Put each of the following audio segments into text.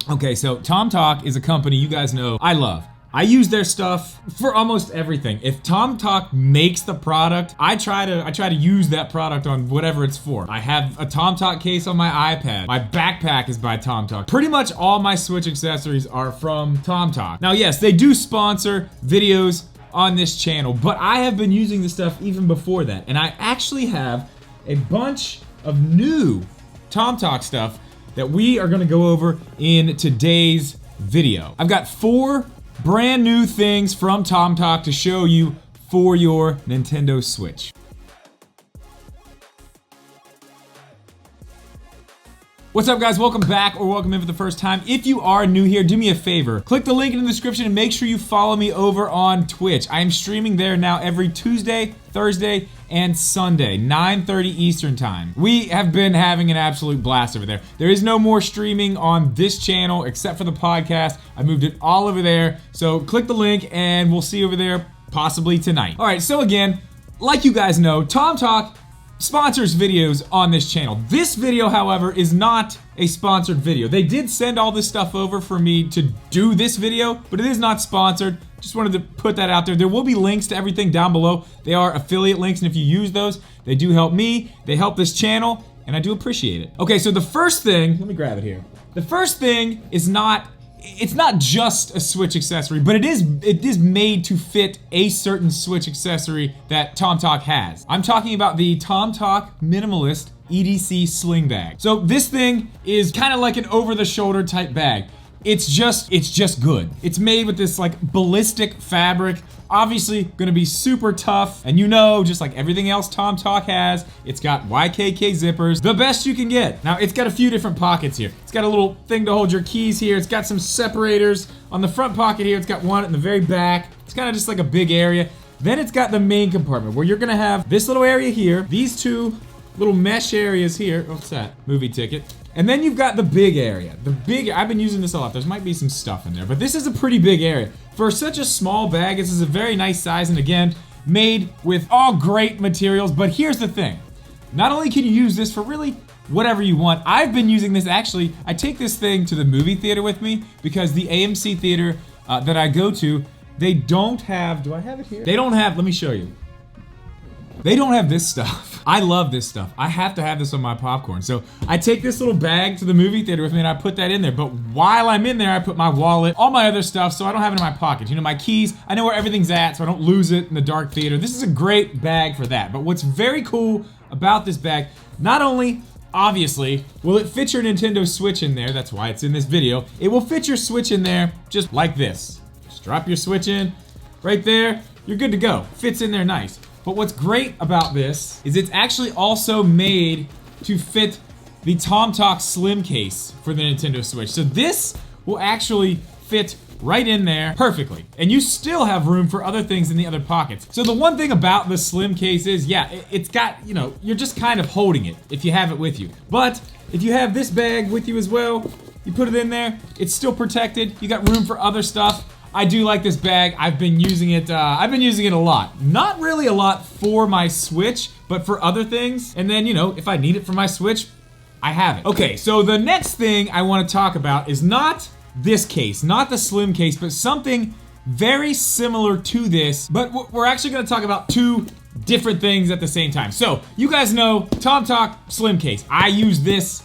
Okay, so tomtoc is a company you guys know I love. I use their stuff for almost everything. If tomtoc makes the product, I try to use that product on whatever it's for. I have a tomtoc case on my iPad. My backpack is by tomtoc. Pretty much all my Switch accessories are from tomtoc. Now, yes, they do sponsor videos on this channel, but I have been using this stuff even before that, and I actually have a bunch of new tomtoc stuff that we are gonna go over in today's video. I've got 4 brand new things from tomtoc to show you for your Nintendo Switch. What's up, guys? Welcome back, or welcome in for the first time. If you are new here, do me a favor. Click the link in the description and make sure you follow me over on Twitch. I am streaming there now every Tuesday, Thursday, and Sunday, 9:30 Eastern time. We have been having an absolute blast over there. There is no more streaming on this channel except for the podcast. I moved it all over there. So click the link and we'll see you over there possibly tonight. All right, so again, like you guys know, tomtoc sponsors videos on this channel. This video, however, is not a sponsored video. They did send all this stuff over for me to do this video, but it is not sponsored. Just wanted to put that out there. There will be links to everything down below. They are affiliate links, and if you use those, they do help me, they help this channel, and I do appreciate it. Okay, so the first thing, let me grab it here. The first thing is it's not just a Switch accessory, but it is made to fit a certain Switch accessory that tomtoc has. I'm talking about the tomtoc Minimalist EDC sling bag. So this thing is kind of like an over-the-shoulder type bag. It's just good. It's made with this like ballistic fabric, obviously gonna be super tough, and you know, just like everything else tomtoc has, it's got YKK zippers, the best you can get. Now, it's got a few different pockets here. It's got a little thing to hold your keys here. It's got some separators on the front pocket here. It's got one in the very back. It's kind of just like a big area. Then it's got the main compartment where you're gonna have this little area here, these 2 little mesh areas here. Oh, what's that? Movie ticket. And then you've got the big area. I've been using this a lot. There might be some stuff in there, but this is a pretty big area. For such a small bag, this is a very nice size, and again, made with all great materials. But here's the thing. Not only can you use this for really whatever you want, I've been using this, actually, I take this thing to the movie theater with me because the AMC theater that I go to, they don't have, do I have it here? They don't have, let me show you. They don't have this stuff. I love this stuff. I have to have this on my popcorn. So I take this little bag to the movie theater with me and I put that in there. But while I'm in there, I put my wallet, all my other stuff, so I don't have it in my pocket. You know, my keys, I know where everything's at, so I don't lose it in the dark theater. This is a great bag for that. But what's very cool about this bag, not only, obviously, will it fit your Nintendo Switch in there, that's why it's in this video, it will fit your Switch in there just like this. Just drop your Switch in, right there, you're good to go. Fits in there nice. But what's great about this is it's actually also made to fit the tomtoc slim case for the Nintendo Switch. So this will actually fit right in there perfectly. And you still have room for other things in the other pockets. So the one thing about the slim case is, yeah, it's got, you know, you're just kind of holding it if you have it with you. But if you have this bag with you as well, you put it in there, it's still protected. You got room for other stuff. I do like this bag. I've been using it a lot. Not really a lot for my Switch, but for other things. And then, you know, if I need it for my Switch, I have it. Okay, so the next thing I want to talk about is not this case, not the slim case, but something very similar to this, but we're actually gonna talk about 2 different things at the same time. So, you guys know tomtoc slim case. I use this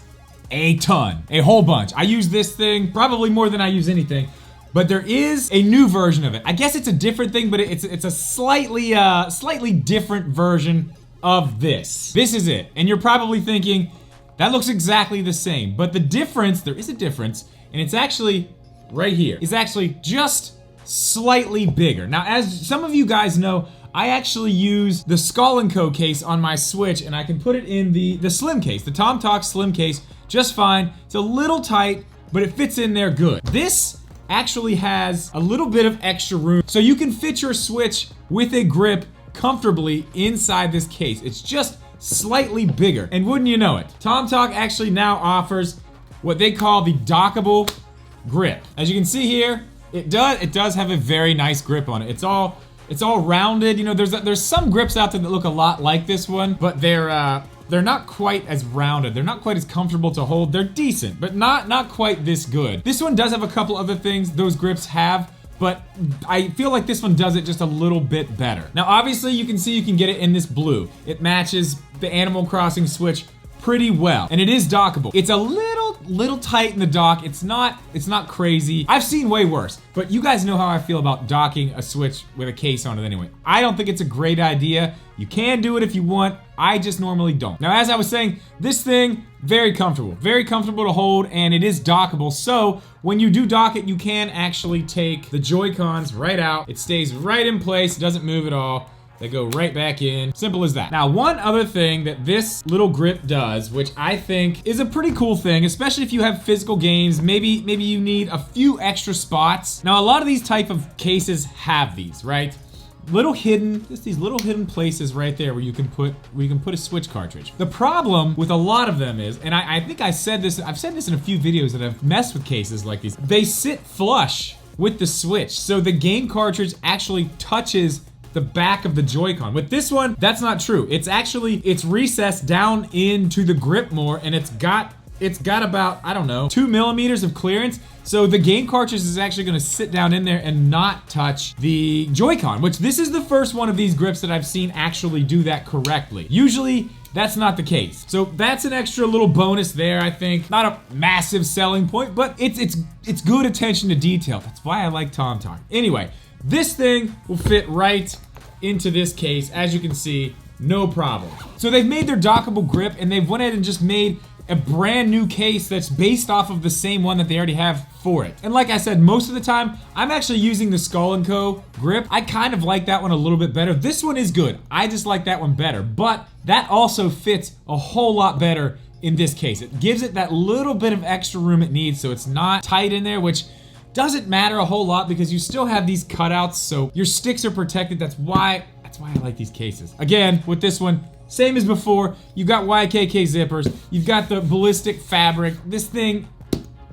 a ton, a whole bunch. I use this thing probably more than I use anything. But there is a new version of it. I guess it's a different thing, but it's a slightly different version of this. This is it. And you're probably thinking, that looks exactly the same. But the difference, there is a difference, and it's actually right here. It's actually just slightly bigger. Now, as some of you guys know, I actually use the Skull & Co case on my Switch, and I can put it in the slim case, the tomtoc slim case, just fine. It's a little tight, but it fits in there good. This actually has a little bit of extra room, so you can fit your Switch with a grip comfortably inside this case. It's just slightly bigger, and wouldn't you know it, tomtoc actually now offers what they call the dockable grip. As you can see here, it does have a very nice grip on it. It's all rounded. You know, there's some grips out there that look a lot like this one, but they're they're not quite as rounded. They're not quite as comfortable to hold. They're decent, but not quite this good. This one does have a couple other things those grips have, but I feel like this one does it just a little bit better. Now, obviously, you can see you can get it in this blue. It matches the Animal Crossing Switch pretty well, and it is dockable. It's a little tight in the dock. It's not crazy. I've seen way worse, but you guys know how I feel about docking a Switch with a case on it anyway. I don't think it's a great idea. You can do it if you want. I just normally don't. Now, as I was saying, this thing, very comfortable to hold, and it is dockable. So when you do dock it, you can actually take the Joy-Cons right out. It stays right in place, doesn't move at all. They go right back in. Simple as that. Now, one other thing that this little grip does, which I think is a pretty cool thing, especially if you have physical games, maybe you need a few extra spots. Now, a lot of these type of cases have these, right? Just these little hidden places right there where you can put a Switch cartridge. The problem with a lot of them is, and I think I've said this in a few videos that I've messed with cases like these, they sit flush with the Switch. So the game cartridge actually touches the back of the Joy-Con. With this one, that's not true. It's recessed down into the grip more, and it's got about, I don't know, 2 millimeters of clearance. So the game cartridge is actually gonna sit down in there and not touch the Joy-Con, which this is the first one of these grips that I've seen actually do that correctly. Usually, that's not the case. So that's an extra little bonus there, I think. Not a massive selling point, but it's good attention to detail. That's why I like tomtoc. Anyway, this thing will fit right into this case, as you can see, no problem. So they've made their dockable grip, and they've went ahead and just made a brand new case that's based off of the same one that they already have for it. And like I said, most of the time, I'm actually using the Skull & Co. grip. I kind of like that one a little bit better. This one is good. I just like that one better, but that also fits a whole lot better in this case. It gives it that little bit of extra room it needs, so it's not tight in there, which doesn't matter a whole lot because you still have these cutouts, so your sticks are protected. That's why I like these cases. Again, with this one, same as before, you've got YKK zippers, you've got the ballistic fabric. This thing,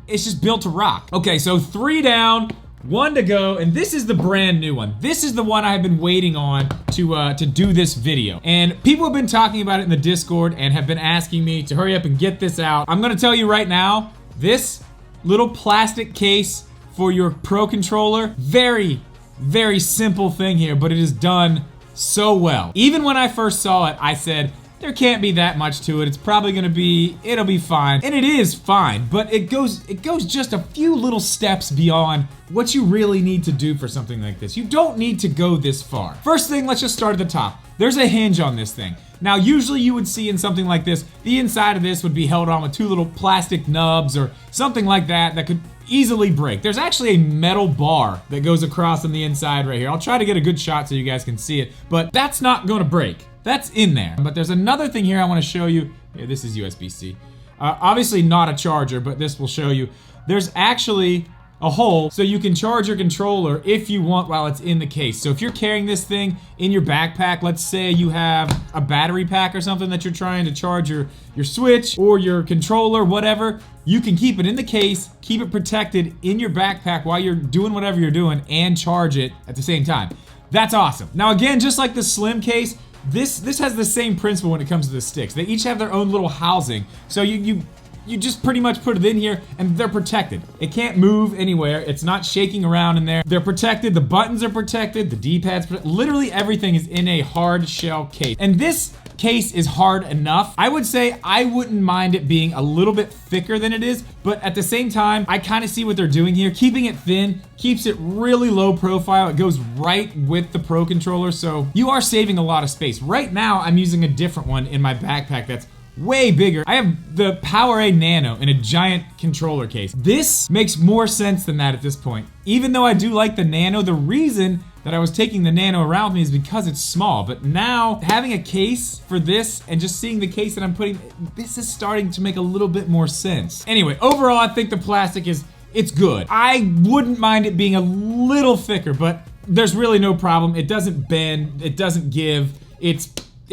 it's just built to rock. Okay, so 3 down, 1 to go, and this is the brand new one. This is the one I've been waiting on to do this video. And people have been talking about it in the Discord and have been asking me to hurry up and get this out. I'm gonna tell you right now, this little plastic case for your Pro Controller, very, very simple thing here, but it is done so well. Even when I first saw it, I said, there can't be that much to it. It's probably gonna be, it'll be fine. And it is fine, but it goes just a few little steps beyond what you really need to do for something like this. You don't need to go this far. First thing, let's just start at the top. There's a hinge on this thing. Now, usually you would see in something like this, the inside of this would be held on with 2 little plastic nubs or something like that that could easily break. There's actually a metal bar that goes across on the inside right here. I'll try to get a good shot so you guys can see it, but that's not gonna break. That's in there. But there's another thing here I wanna show you. Here, this is USB-C. Obviously not a charger, but this will show you. There's actually a hole so you can charge your controller if you want while it's in the case. So if you're carrying this thing in your backpack, let's say you have a battery pack or something that you're trying to charge your Switch or your controller, whatever, you can keep it in the case, keep it protected in your backpack while you're doing whatever you're doing and charge it at the same time. That's awesome. Now again, just like the Slim case, this has the same principle when it comes to the sticks. They each have their own little housing. So you just pretty much put it in here and they're protected. It can't move anywhere. It's not shaking around in there. They're protected. The buttons are protected. The D-pad's protected. Literally everything is in a hard shell case. And this case is hard enough. I would say I wouldn't mind it being a little bit thicker than it is, but at the same time, I kind of see what they're doing here. Keeping it thin keeps it really low profile. It goes right with the Pro Controller, so you are saving a lot of space. Right now, I'm using a different one in my backpack that's way bigger. I have the PowerA Nano in a giant controller case. This makes more sense than that at this point. Even though I do like the Nano, the reason that I was taking the Nano around with me is because it's small. But now, having a case for this and just seeing the case that I'm putting, this is starting to make a little bit more sense. Anyway, overall, I think the plastic it's good. I wouldn't mind it being a little thicker, but there's really no problem. It doesn't bend, it doesn't give, it's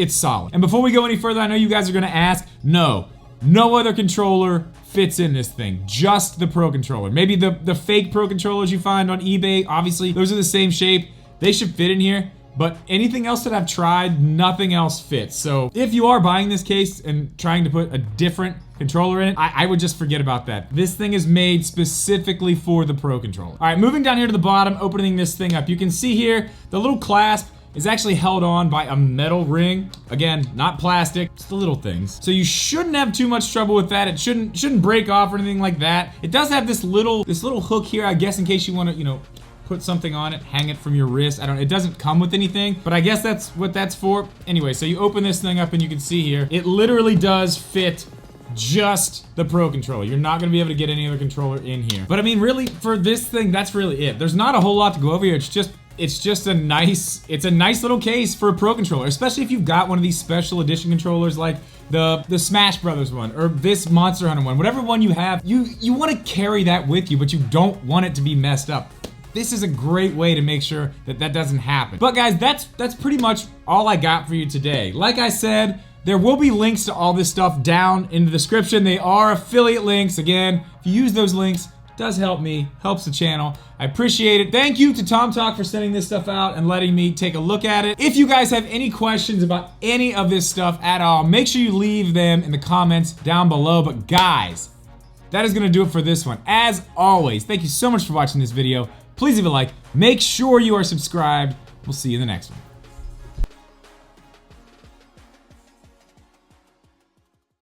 solid. And before we go any further, I know you guys are gonna ask, no other controller fits in this thing, just the Pro Controller. Maybe the fake Pro Controllers you find on eBay, obviously, those are the same shape. They should fit in here. But anything else that I've tried, nothing else fits. So if you are buying this case and trying to put a different controller in it, I would just forget about that. This thing is made specifically for the Pro Controller. All right, moving down here to the bottom, opening this thing up. You can see here, the little clasp is actually held on by a metal ring. Again, not plastic, just the little things. So you shouldn't have too much trouble with that. It shouldn't break off or anything like that. It does have this little hook here, I guess, in case you want to, you know, put something on it, hang it from your wrist. I don't, it doesn't come with anything, but I guess that's what that's for. Anyway, so you open this thing up and you can see here, it literally does fit just the Pro Controller. You're not gonna be able to get any other controller in here. But I mean, really, for this thing, that's really it. There's not a whole lot to go over here. It's just a nice little case for a Pro Controller, especially if you've got one of these special edition controllers like the Smash Brothers one or this Monster Hunter one. Whatever one you have, you want to carry that with you, but you don't want it to be messed up. This is a great way to make sure that that doesn't happen. But guys, that's pretty much all I got for you today. Like I said, there will be links to all this stuff down in the description. They are affiliate links. Again, if you use those links, it does help me, helps the channel. I appreciate it. Thank you to tomtoc for sending this stuff out and letting me take a look at it. If you guys have any questions about any of this stuff at all, make sure you leave them in the comments down below. But guys, that is gonna do it for this one. As always, thank you so much for watching this video. Please leave a like. Make sure you are subscribed. We'll see you in the next one.